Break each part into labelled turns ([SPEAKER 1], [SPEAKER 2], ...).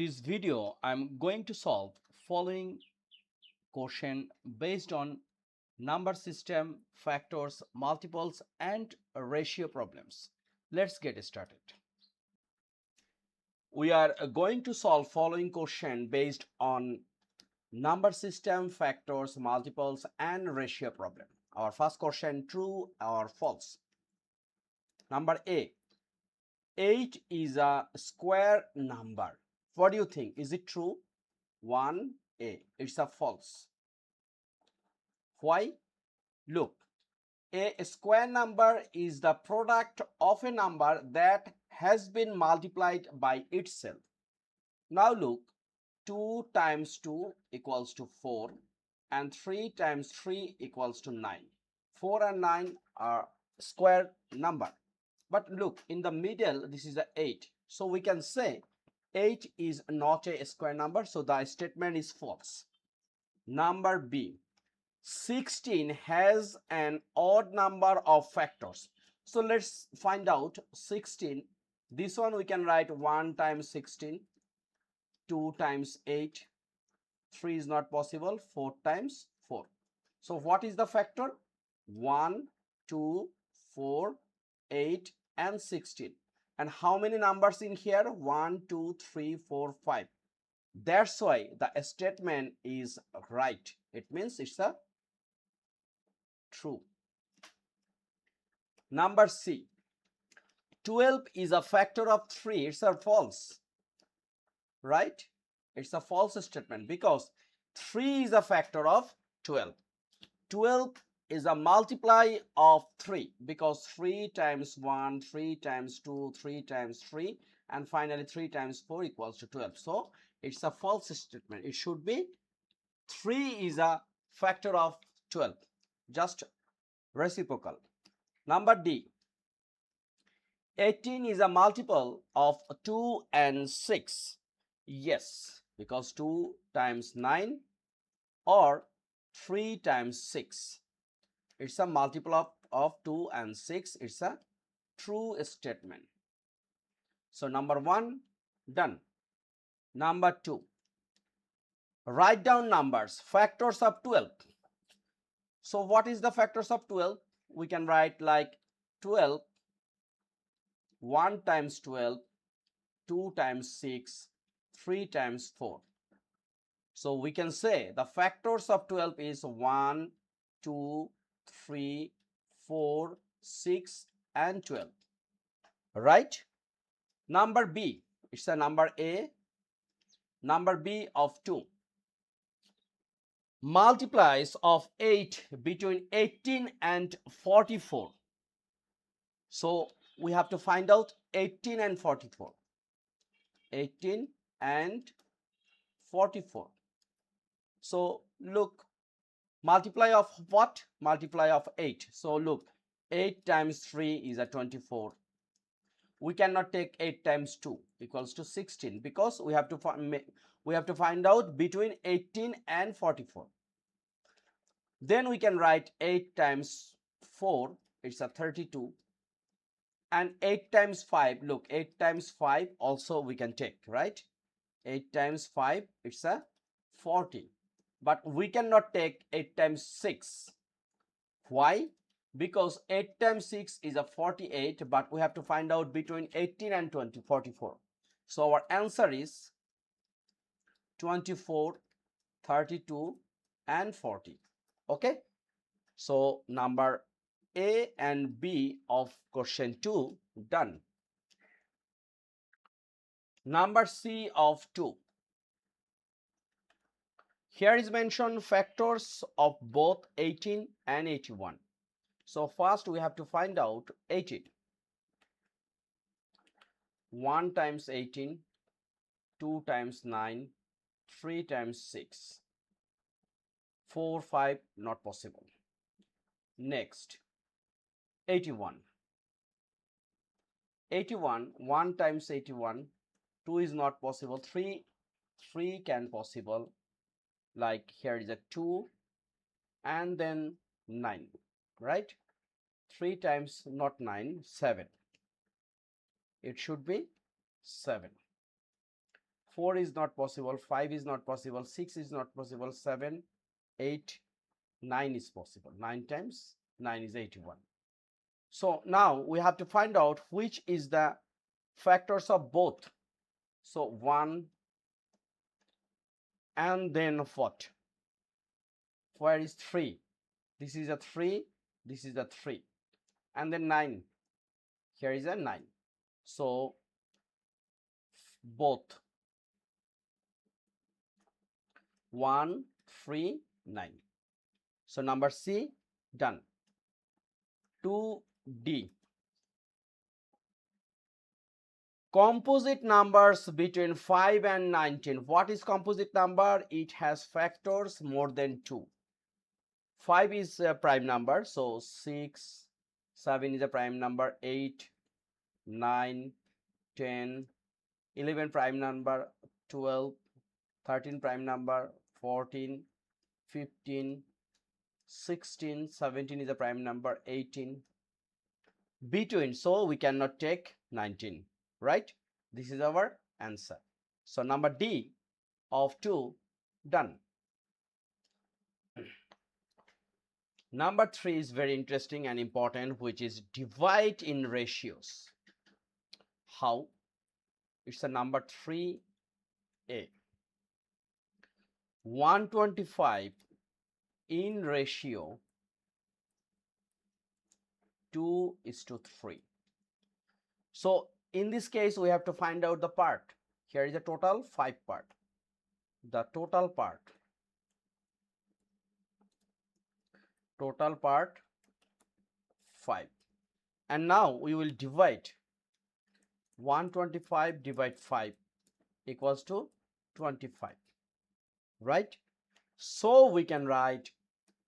[SPEAKER 1] this video, I'm going to solve following question based on number system, factors, multiples, and ratio problems. Let's get started. We are going to solve following question based on number system, factors, multiples, and ratio problem. Our first question, true or false? Number A, 8 is a square number. What do you think? Is it true? 1A. It's a false. Why? Look, a square number is the product of a number that has been multiplied by itself. Now look, 2 times 2 equals to 4 and 3 times 3 equals to 9. 4 and 9 are square number. But look, in the middle, this is a 8. So we can say 8 is not a square number. So the statement is false. Number B, 16 has an odd number of factors. So let's find out 16. This one we can write 1 times 16, 2 times 8, 3 is not possible, 4 times 4. So what is the factor? 1, 2, 4, 8 and 16. And how many numbers in here? 1, 2, 3, 4, 5. That's why the statement is right. It means it's a true. Number C, 12 is a factor of 3. It's a false, right? It's a false statement because 3 is a factor of 12. 12 is a multiply of 3 because 3 times 1, 3 times 2, 3 times 3 and finally 3 times 4 equals to 12. So it's a false statement. It should be 3 is a factor of 12. Just reciprocal. Number D, 18 is a multiple of 2 and 6. Yes, because 2 times 9 or 3 times 6. It's a multiple of 2 and 6. It's a true statement. So number 1 done. Number 2, write down numbers, factors of 12. So what is the factors of 12? We can write like 12, 1 times 12, 2 times 6, 3 times 4. So we can say the factors of 12 is 1, 2, 3, 4, 6 and 12. Right? Number B, it's a number A. Number B of 2. Multiplies of 8 between 18 and 44. So we have to find out 18 and 44. 18 and 44. So look, multiply of what? Multiply of 8. So look, 8 times 3 is a 24. We cannot take 8 times 2 equals to 16 because we have to find out between 18 and 44. Then we can write 8 times 4, it's a 32. And 8 times 5, look, 8 times 5 also we can take, right? 8 times 5, it's a 40. But we cannot take 8 times 6. Why? Because 8 times 6 is a 48, but we have to find out between 18 and 44. So our answer is 24, 32 and 40. Okay? So number A and B of question 2 done. Number C of 2. Here is mentioned factors of both 18 and 81. So first we have to find out 18. 1 times 18, 2 times 9, 3 times 6, 4, 5, not possible. Next, 81. 81, 1 times 81, 2 is not possible, 3 can possible, like here is a 2 and then 9, right? 3 times not 9, 7. It should be 7. 4 is not possible, 5 is not possible, 6 is not possible, 7, 8, 9 is possible. 9 times 9 is 81. So now we have to find out which is the factors of both. So 1 and then what? Where is 3? This is a 3, this is a 3. And then 9. Here is a 9. So both 1, 3, 9. So number C done. 2D. Composite numbers between 5 and 19. What is composite number? It has factors more than 2. 5 is a prime number, so 6, 7 is a prime number, 8, 9, 10, 11 prime number, 12, 13 prime number, 14, 15, 16, 17 is a prime number, 18. Between, so we cannot take 19, right? This is our answer. So number D of 2 done. Number 3 is very interesting and important, which is divide in ratios. How? It's a number 3A. 125 in ratio 2:3. So in this case we have to find out the part. Here is a total 5 part. The total part 5. And now we will divide 125 divide 5 equals to 25, right? So we can write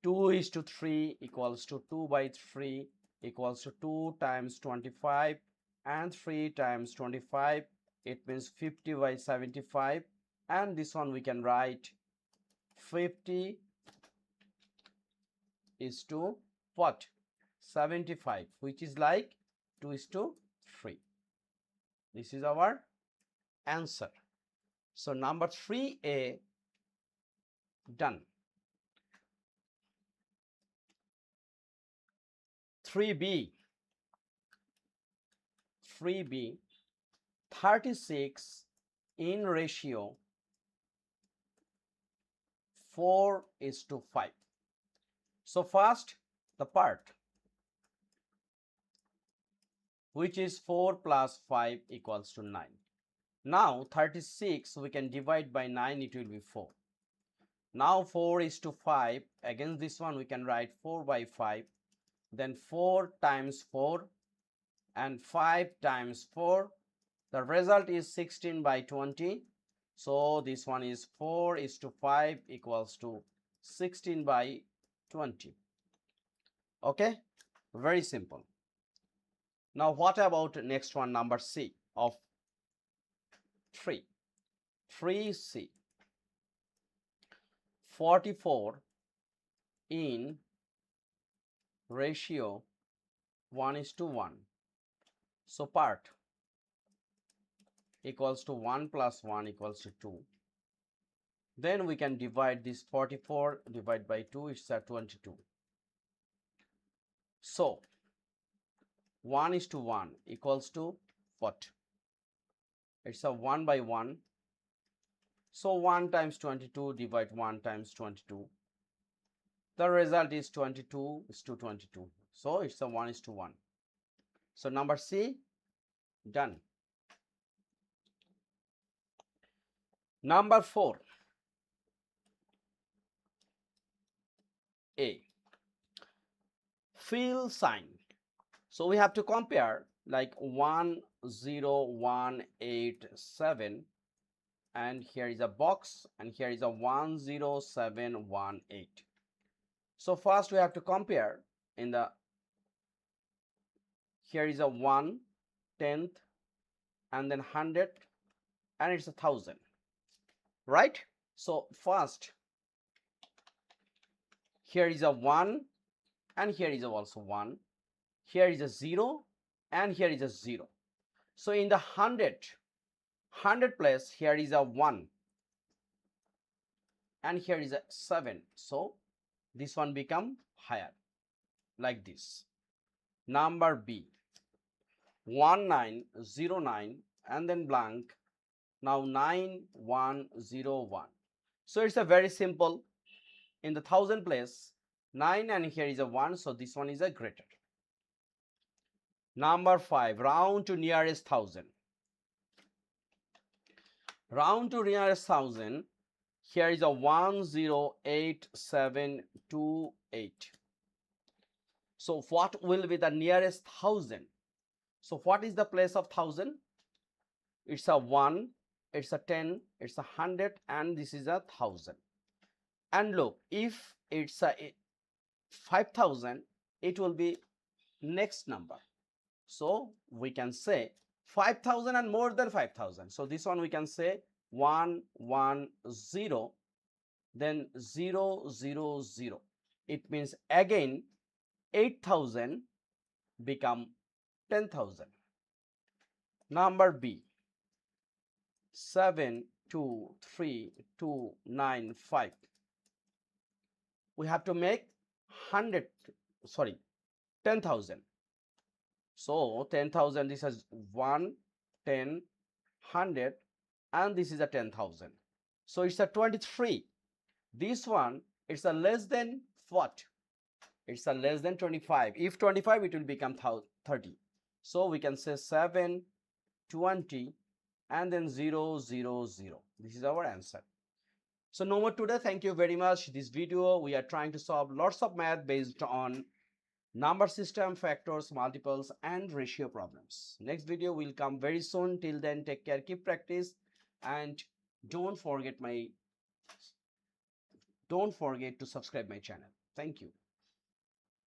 [SPEAKER 1] 2:3 equals to 2/3 equals to 2 times 25 and 3 times 25. It means 50/75, and this one we can write 50 is to what? 75, which is like 2:3. This is our answer. So number 3A done. 3B. 36 in ratio 4:5. So first the part, which is 4 plus 5 equals to 9. Now 36 we can divide by 9, it will be 4. Now 4:5, against this one we can write 4/5, then 4 times 4 and 5 times 4. The result is 16/20. So this one is 4:5 equals to 16/20. Okay, very simple. Now what about next one, number C of 3. 3C. 44 in ratio 1:1. So part equals to 1 plus 1 equals to 2. Then we can divide this 44 divided by 2, it's at 22. So 1:1 equals to what? It's a 1/1. So 1 times 22 divide 1 times 22. The result is 22:22. So it's a 1:1. So number C done. Number 4A. Fill sign. So we have to compare like 10187, and here is a box, and here is a 10718. So first we have to compare in the, here is a 1, 10th, and then 100, and it's 1,000, right? So first here is a 1, and here is also 1. Here is a 0, and here is a 0. So in the 100, 100 place, here is a 1 and here is a 7. So this one become higher like this. Number B, 1909 and then blank. Now 9101. So it's a very simple. In the thousand place, 9 and here is a 1. So this one is a greater. Number 5, round to nearest thousand. Round to nearest thousand. Here is a 108728. So what will be the nearest thousand? So what is the place of thousand? It's a 1, it's a 10, it's a 100, and this is a 1000. And look, if it's a 5000, it will be next number. So we can say 5000 and more than 5000. So this one we can say 110, then 000. It means again 8000 become 10,000. Number B, 723295. We have to make 10,000. So 10,000, this is 1, 10, 100, and this is a 10,000. So it's a 23. This one, it's a less than what? It's a less than 25. If 25, it will become 30. So we can say 720 and then 000. This is our answer. So no more today. Thank you very much. This video, we are trying to solve lots of math based on number system, factors, multiples, and ratio problems. Next video will come very soon. Till then, take care, keep practice, and don't forget to subscribe my channel. Thank you.